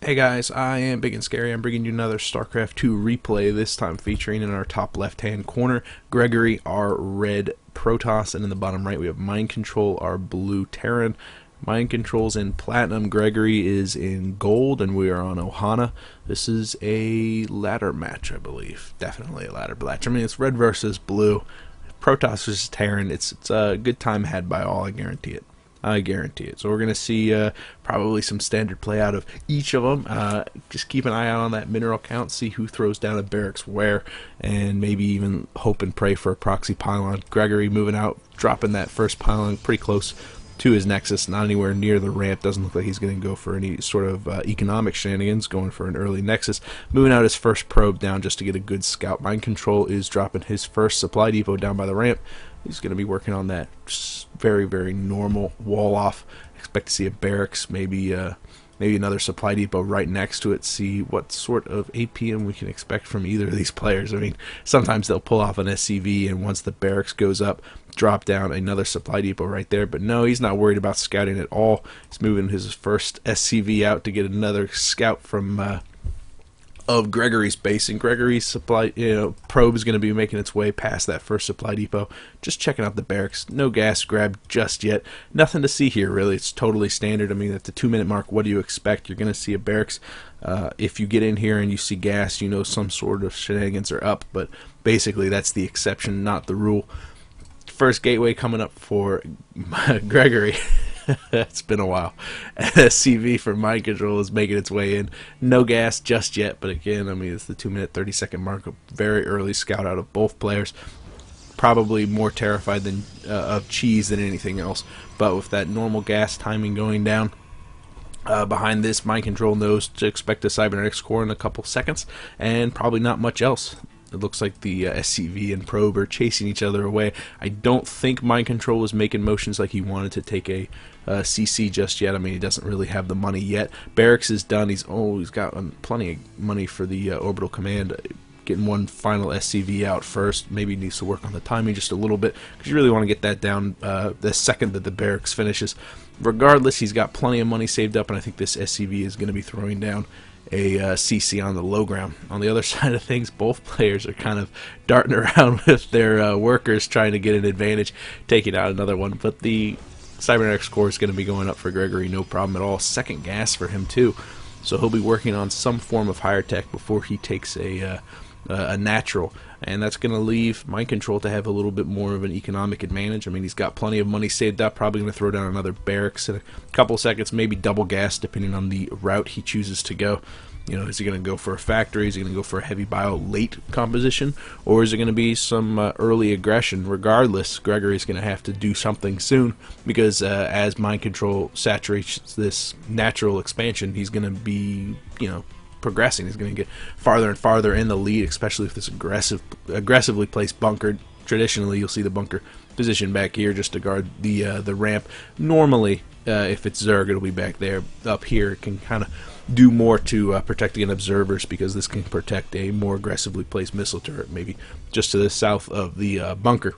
Hey guys, I am Ibigandscary. I'm bringing you another StarCraft 2 replay, this time featuring in our top left-hand corner, Gregory, our red Protoss, and in the bottom right we have Mindcontrol, our blue Terran. Mindcontrol's in platinum, Gregory is in gold, and we are on Ohana. This is a ladder match, I believe. Definitely a ladder match. I mean, it's red versus blue. Protoss versus Terran. It's a good time had by all, I guarantee it. I guarantee it. So we're going to see probably some standard play out of each of them. Just keep an eye out on that mineral count, see who throws down a barracks where, and maybe even hope and pray for a proxy pylon. Gregory moving out, dropping that first pylon pretty close to his nexus, not anywhere near the ramp. Doesn't look like he's going to go for any sort of economic shenanigans, going for an early nexus. Moving out his first probe down just to get a good scout. Mindcontrol is dropping his first supply depot down by the ramp. He's going to be working on that just very, very normal wall off. Expect to see a barracks, maybe another supply depot right next to it. See what sort of APM we can expect from either of these players. I mean, sometimes they'll pull off an SCV, and once the barracks goes up, drop down another supply depot right there. But no, he's not worried about scouting at all. He's moving his first SCV out to get another scout from of Gregory's base, and Gregory's supply probe is going to be making its way past that first supply depot, just checking out the barracks. No gas grab just yet. Nothing to see here really. It's totally standard. I mean, at the 2-minute mark, what do you expect? You're going to see a barracks. If you get in here and you see gas, you know some sort of shenanigans are up, but basically that's the exception, not the rule. First gateway coming up for Gregory. It's been a while. SCV for Mindcontrol is making its way in. No gas just yet, but again, I mean, it's the 2-minute 30-second mark. A very early scout out of both players. Probably more terrified than of cheese than anything else. But with that normal gas timing going down, behind this, Mindcontrol knows to expect a cybernetics core in a couple seconds, and probably not much else. It looks like the SCV and probe are chasing each other away. I don't think Mindcontrol was making motions like he wanted to take a CC just yet. I mean, he doesn't really have the money yet. Barracks is done. He's got plenty of money for the orbital command. Getting one final SCV out first. Maybe needs to work on the timing just a little bit, because you really want to get that down the second that the barracks finishes. Regardless, he's got plenty of money saved up, and I think this SCV is going to be throwing down a CC on the low ground. On the other side of things, both players are kind of darting around with their workers trying to get an advantage, taking out another one. But the cybernetics core is going to be going up for Gregory, no problem at all. Second gas for him too, so he'll be working on some form of higher tech before he takes a natural, and that's going to leave Mindcontrol to have a little bit more of an economic advantage. I mean, he's got plenty of money saved up, probably going to throw down another barracks in a couple seconds, maybe double gas depending on the route he chooses to go. You know, is he going to go for a factory? Is he going to go for a heavy bio late composition? Or is it going to be some early aggression? Regardless, Gregory's going to have to do something soon, because as Mindcontrol saturates this natural expansion, he's going to be, progressing. He's going to get farther and farther in the lead, especially if this aggressively placed bunker. Traditionally, you'll see the bunker positioned back here just to guard the ramp. Normally, if it's Zerg, it'll be back there. Up here, it can kind of do more to protect against observers, because this can protect a more aggressively placed missile turret, maybe just to the south of the bunker,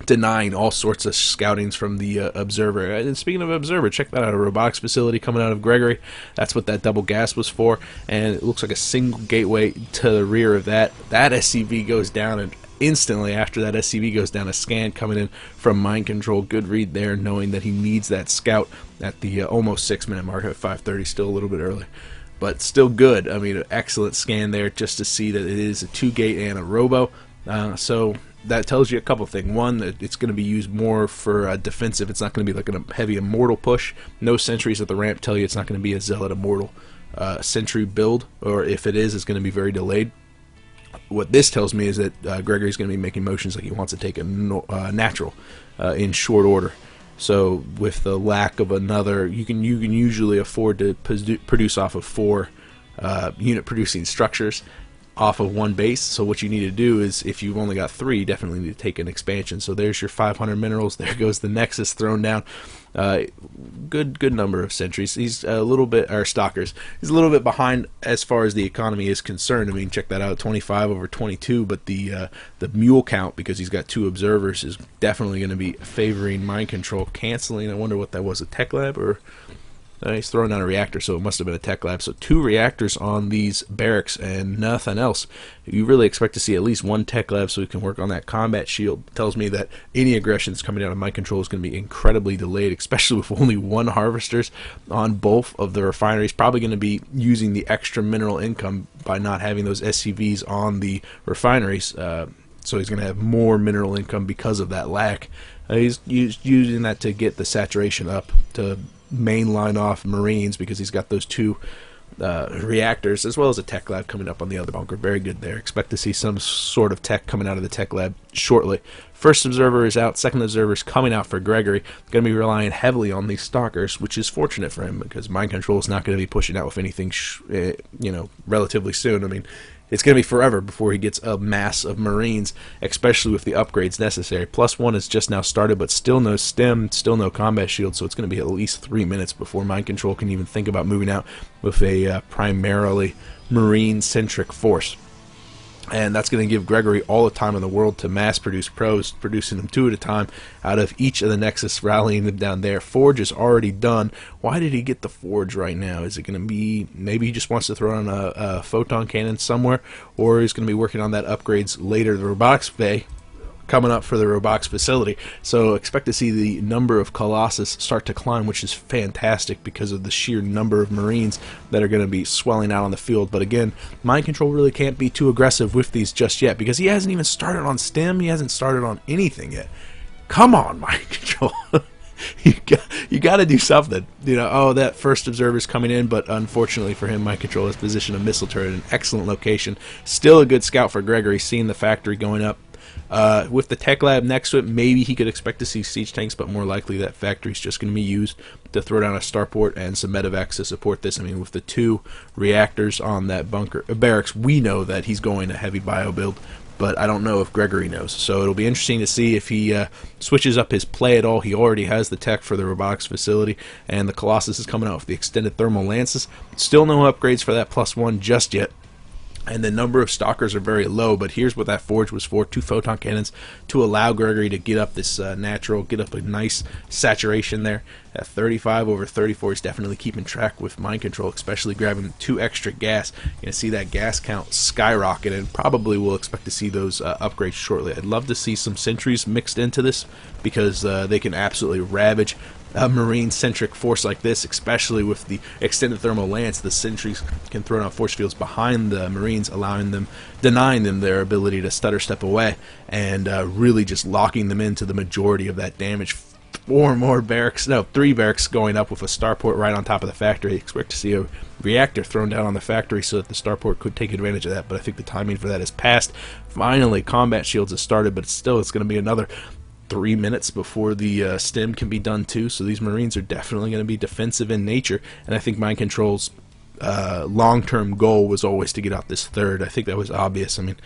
denying all sorts of scoutings from the observer. And speaking of observer, check that out, a robotics facility coming out of Gregory. That's what that double gas was for, and it looks like a single gateway to the rear of that. That SCV goes down, and instantly after that SCV goes down, a scan coming in from Mindcontrol. Good read there, knowing that he needs that scout at the almost 6-minute mark at 5:30, still a little bit early, but still good. I mean, an excellent scan there just to see that it is a 2-gate and a robo. So that tells you a couple things. One, that it's going to be used more for defensive. It's not going to be like a heavy immortal push. No sentries at the ramp tell you it's not going to be a zealot immortal sentry build, or if it is, it's going to be very delayed. What this tells me is that Gregory's going to be making motions like he wants to take a natural in short order. So with the lack of another, you can usually afford to produce off of 4 unit producing structures off of one base. So what you need to do is, if you've only got 3, you definitely need to take an expansion. So there's your 500 minerals. There goes the Nexus thrown down. Good number of sentries. He's a little bit, or stalkers. He's a little bit behind as far as the economy is concerned. I mean, check that out, 25 over 22. But the mule count, because he's got 2 observers, is definitely going to be favoring Mindcontrol. Canceling. I wonder what that was, a tech lab or He's throwing down a reactor, so it must have been a tech lab. So 2 reactors on these barracks and nothing else. You really expect to see at least 1 tech lab so we can work on that combat shield. Tells me that any aggression that's coming out of Mindcontrol is going to be incredibly delayed, especially with only 1 harvesters on both of the refineries. Probably going to be using the extra mineral income by not having those SCVs on the refineries. So he's going to have more mineral income because of that lack. He's using that to get the saturation up, to mainline off Marines, because he's got those 2 reactors, as well as a tech lab coming up on the other bunker. Very good there. Expect to see some sort of tech coming out of the tech lab shortly. First observer is out. Second observer is coming out for Gregory. Going to be relying heavily on these stalkers, which is fortunate for him, because Mindcontrol is not going to be pushing out with anything, relatively soon. I mean, it's going to be forever before he gets a mass of Marines, especially with the upgrades necessary. +1 has just now started, but still no stem, still no combat shield, so it's going to be at least 3 minutes before Mindcontrol can even think about moving out with a primarily Marine-centric force. And that's going to give Gregory all the time in the world to mass produce pros, producing them 2 at a time out of each of the Nexus, rallying them down there. Forge is already done. Why did he get the Forge right now? Is it going to be, maybe he just wants to throw on a photon cannon somewhere, or he's going to be working on that upgrades later, the robotics bay coming up for the robotics facility. So expect to see the number of Colossus start to climb, which is fantastic because of the sheer number of Marines that are going to be swelling out on the field. But again, Mindcontrol really can't be too aggressive with these just yet, because he hasn't even started on STEM. He hasn't started on anything yet. Come on, Mindcontrol. You got to do something. Oh, that first observer's coming in, but unfortunately for him, Mindcontrol has positioned a missile turret in an excellent location. Still a good scout for Gregory, seeing the factory going up. With the tech lab next to it, maybe he could expect to see siege tanks, but more likely that factory's just going to be used to throw down a starport and some medevacs to support this. I mean, with the 2 reactors on that bunker barracks, we know that he's going a heavy bio build, but I don't know if Gregory knows. So it'll be interesting to see if he switches up his play at all. He already has the tech for the robotics facility, and the Colossus is coming out with the extended thermal lances. Still no upgrades for that +1 just yet. And the number of stalkers are very low, but here's what that Forge was for: 2 photon cannons to allow Gregory to get up this get up a nice saturation there. At 35/34 is definitely keeping track with Mindcontrol, especially grabbing 2 extra gas. You're going to see that gas count skyrocket, and probably we'll expect to see those upgrades shortly. I'd love to see some sentries mixed into this, because they can absolutely ravage a Marine-centric force like this, especially with the extended thermal lance. The sentries can throw down force fields behind the Marines, denying them their ability to stutter step away, and really just locking them into the majority of that damage. 3 barracks going up with a starport right on top of the factory. Expect to see a reactor thrown down on the factory so that the starport could take advantage of that, but I think the timing for that is past. Finally, combat shields have started, but it's going to be another 3 minutes before the stem can be done too. So these Marines are definitely going to be defensive in nature, and I think Mindcontrol's long-term goal was always to get out this 3rd. I think that was obvious. I mean,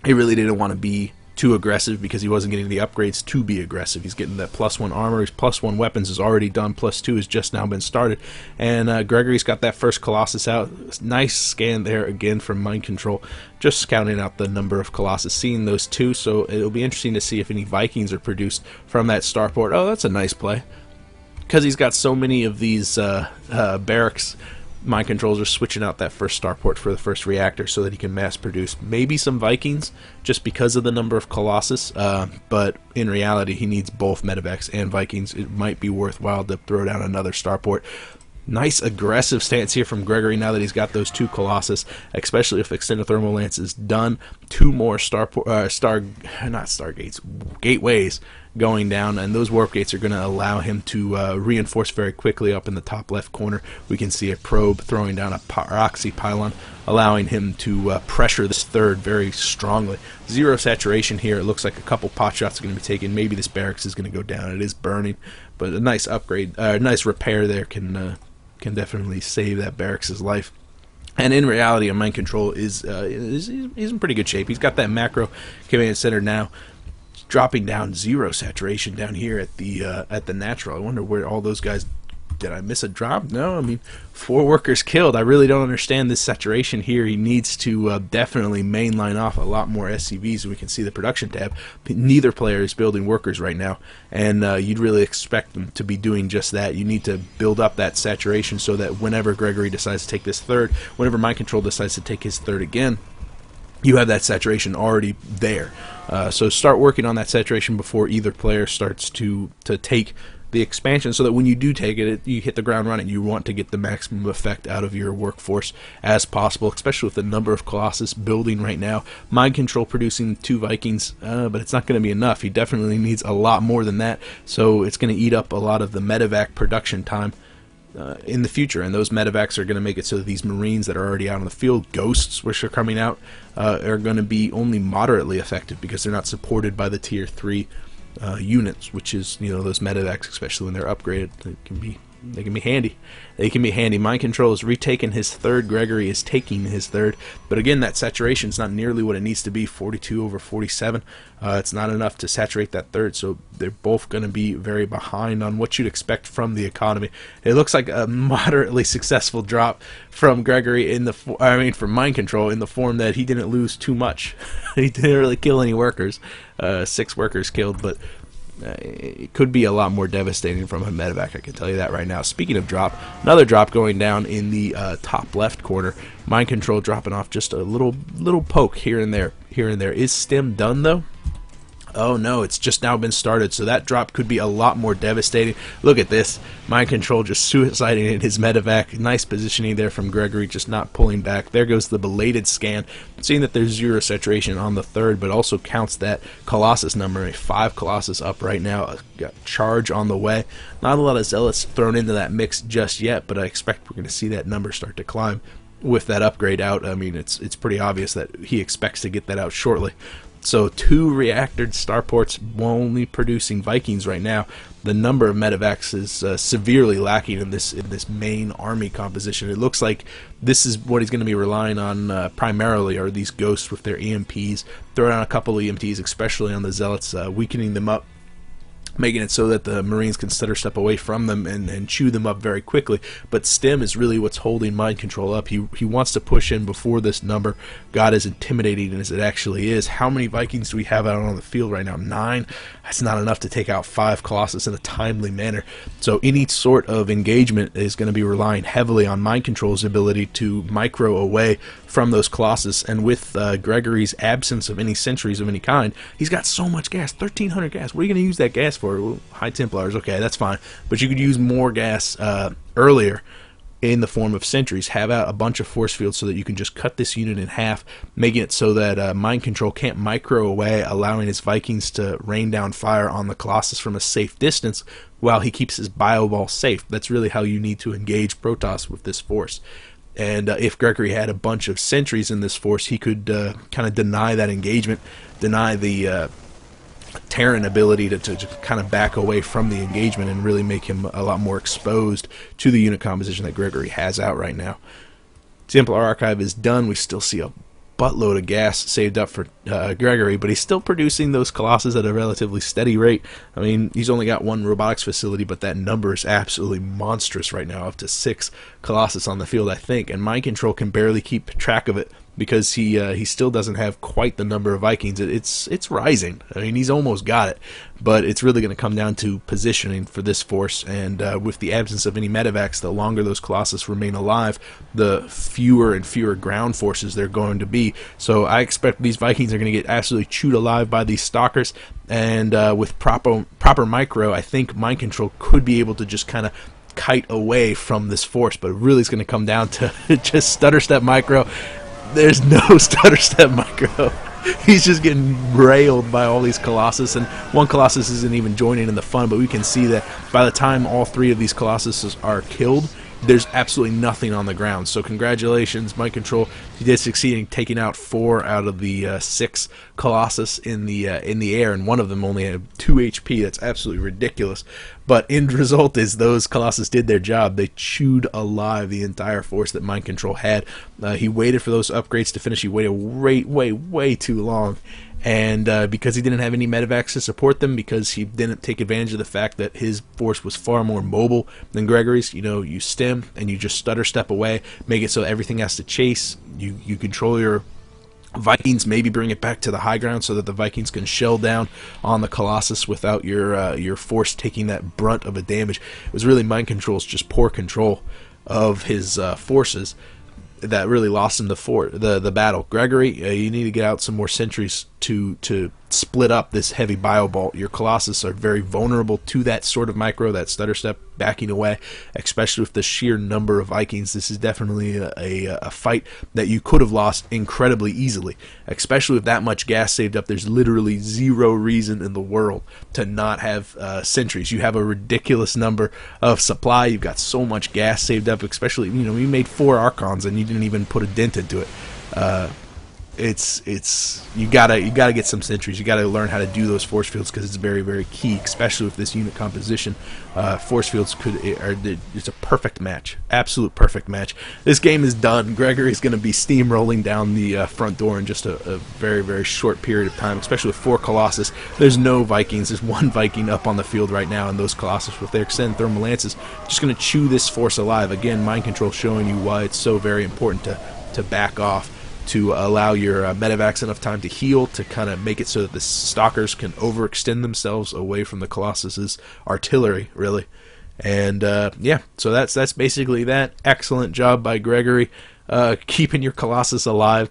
he really didn't want to be too aggressive because he wasn't getting the upgrades to be aggressive. He's getting that +1 armor, his +1 weapons is already done, +2 has just now been started, and Gregory's got that first Colossus out. Nice scan there again from Mindcontrol, just scouting out the number of Colossus, seeing those 2, so it'll be interesting to see if any Vikings are produced from that starport. Oh, that's a nice play, because he's got so many of these barracks. Mindcontrols are switching out that first starport for the first reactor so that he can mass produce maybe some Vikings just because of the number of Colossus, but in reality he needs both medevacs and Vikings. It might be worthwhile to throw down another starport. Nice aggressive stance here from Gregory now that he's got those 2 Colossus, especially if extended thermal lance is done. 2 more gateways going down, and those warp gates are going to allow him to reinforce very quickly. Up in the top left corner we can see a probe throwing down a proxy pylon, allowing him to pressure this 3rd very strongly. 0 saturation here. It looks like a couple pot shots are going to be taken. Maybe this barracks is going to go down. It is burning, but a nice upgrade, nice repair there can definitely save that barracks' life. And in reality, a Mindcontrol is in pretty good shape. He's got that macro command center now, dropping down 0 saturation down here at the natural. I wonder where all those guys Did I miss a drop? No, I mean, 4 workers killed. I really don't understand this saturation here. He needs to definitely mainline off a lot more SCVs. We can see the production tab. Neither player is building workers right now, and you'd really expect them to be doing just that. You need to build up that saturation so that whenever Gregory decides to take this third, whenever Mindcontrol decides to take his third again, you have that saturation already there. So start working on that saturation before either player starts to take the expansion, so that when you do take it, you hit the ground running. You want to get the maximum effect out of your workforce as possible, especially with the number of Colossus building right now. Mindcontrol producing 2 Vikings, but it's not going to be enough. He definitely needs a lot more than that, so it's going to eat up a lot of the medevac production time in the future, and those medevacs are going to make it so that these Marines that are already out on the field, ghosts which are coming out, are going to be only moderately effective because they're not supported by the tier 3 units, which is, those medevacs, especially when they're upgraded. They can be handy. They can be handy. Mindcontrol is retaking his third. Gregory is taking his third. But again, that saturation is not nearly what it needs to be. 42 over 47. It's not enough to saturate that third. So they're both going to be very behind on what you'd expect from the economy. It looks like a moderately successful drop from Gregory from Mindcontrol, in the form that he didn't lose too much. He didn't really kill any workers. 6 workers killed, but it could be a lot more devastating from a medevac, I can tell you that right now. Speaking of drop, another drop going down in the top left corner. Mindcontrol dropping off just a little poke here and there. Is stim done though? Oh no, it's just now been started, so that drop could be a lot more devastating. Look at this. Mindcontrol just suiciding in his medevac. Nice positioning there from Gregory, just not pulling back. There goes the belated scan. Seeing that there's 0 saturation on the third, but also counts that Colossus number. A 5 Colossus up right now. Got charge on the way. Not a lot of Zealots thrown into that mix just yet, but I expect we're going to see that number start to climb with that upgrade out. I mean, it's pretty obvious that he expects to get that out shortly. So 2 reactored starports only producing Vikings right now. The number of medevacs is severely lacking in this main army composition. It looks like this is what he's going to be relying on primarily, are these ghosts with their EMPs. Throw down a couple of EMTs, especially on the Zealots, weakening them up, making it so that the Marines can stutter step away from them and chew them up very quickly. But stim is really what's holding Mindcontrol up. He wants to push in before this number got as intimidating as it actually is. How many Vikings do we have out on the field right now? 9? That's not enough to take out 5 Colossus in a timely manner. So any sort of engagement is going to be relying heavily on Mindcontrol's ability to micro away from those Colossus, and with Gregory's absence of any sentries of any kind, he's got so much gas, 1,300 gas. What are you going to use that gas for? Well, High Templars, okay, that's fine, but you could use more gas earlier in the form of sentries. Have out a bunch of force fields so that you can just cut this unit in half, making it so that Mindcontrol can't micro away, allowing his Vikings to rain down fire on the Colossus from a safe distance while he keeps his bio ball safe. That's really how you need to engage Protoss with this force. And if Gregory had a bunch of sentries in this force, he could kind of deny that engagement, deny the Terran ability to kind of back away from the engagement, and really make him a lot more exposed to the unit composition that Gregory has out right now. Templar Archive is done. We still see a buttload of gas saved up for Gregory, but he's still producing those Colossus at a relatively steady rate. I mean, he's only got 1 robotics facility, but that number is absolutely monstrous right now, up to 6 Colossus on the field, I think, and Mindcontrol can barely keep track of it because he still doesn't have quite the number of Vikings. It's rising. I mean, he's almost got it, but it's really going to come down to positioning for this force, and with the absence of any medevacs, the longer those Colossus remain alive, the fewer and fewer ground forces they're going to be. So I expect these Vikings are going to get absolutely chewed alive by these stalkers, and with proper micro, I think Mindcontrol could be able to just kind of kite away from this force, but really it's going to come down to just stutter step micro. There's no stutter step micro. He's just getting railed by all these Colossus, and 1 Colossus isn't even joining in the fun, but we can see that by the time all 3 of these Colossus are killed, there's absolutely nothing on the ground. So congratulations, Mindcontrol. He did succeed in taking out 4 out of the 6 Colossus in the air, and one of them only had 2 HP. That's absolutely ridiculous. But end result is those Colossus did their job. They chewed alive the entire force that Mindcontrol had. He waited for those upgrades to finish. He waited way too long. And because he didn't have any medevacs to support them, because he didn't take advantage of the fact that his force was far more mobile than Gregory's, you stim and you just stutter step away, make it so everything has to chase. You control your Vikings, maybe bring it back to the high ground so that the Vikings can shell down on the Colossus without your force taking that brunt of a damage. It was really Mindcontrol's just poor control of his forces that really lost him the battle. Gregory, you need to get out some more sentries to split up this heavy biobolt. Your Colossus are very vulnerable to that sort of micro, that stutter step backing away, especially with the sheer number of Vikings. This is definitely a fight that you could have lost incredibly easily, especially with that much gas saved up. There's literally zero reason in the world to not have sentries. You have a ridiculous number of supply. You've got so much gas saved up, especially, you made 4 Archons and you didn't even put a dent into it. You gotta get some sentries. You gotta learn how to do those force fields, because it's very, very key, especially with this unit composition. Force fields it's a perfect match, absolute perfect match. This game is done. Gregory's gonna be steamrolling down the front door in just a very, very short period of time, especially with 4 Colossus. There's no Vikings. There's 1 Viking up on the field right now, and those Colossus with their extended thermal lances just gonna chew this force alive. Again, Mindcontrol showing you why it's so very important to back off, to allow your medevacs enough time to heal, to kind of make it so that the stalkers can overextend themselves away from the Colossus's artillery, really. And yeah, so that's basically that. Excellent job by Gregory, keeping your Colossus alive.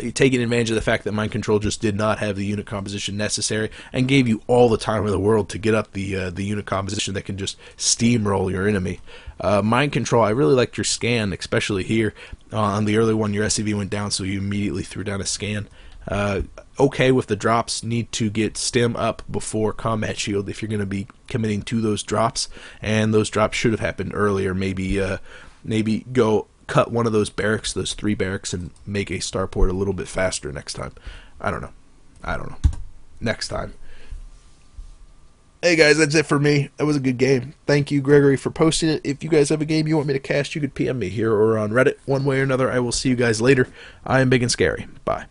You're taking advantage of the fact that Mindcontrol just did not have the unit composition necessary, and gave you all the time in the world to get up the unit composition that can just steamroll your enemy. Mindcontrol, I really liked your scan, especially here. On the early one, your SCV went down, so you immediately threw down a scan. Okay with the drops. Need to get stim up before combat shield if you're going to be committing to those drops, and those drops should have happened earlier. Maybe go cut one of those barracks, those 3 barracks, and make a starport a little bit faster next time. I don't know. Next time. Hey guys, that's it for me. That was a good game. Thank you, Gregory, for posting it. If you guys have a game you want me to cast, you could PM me here or on Reddit. One way or another, I will see you guys later. I am Big and Scary. Bye.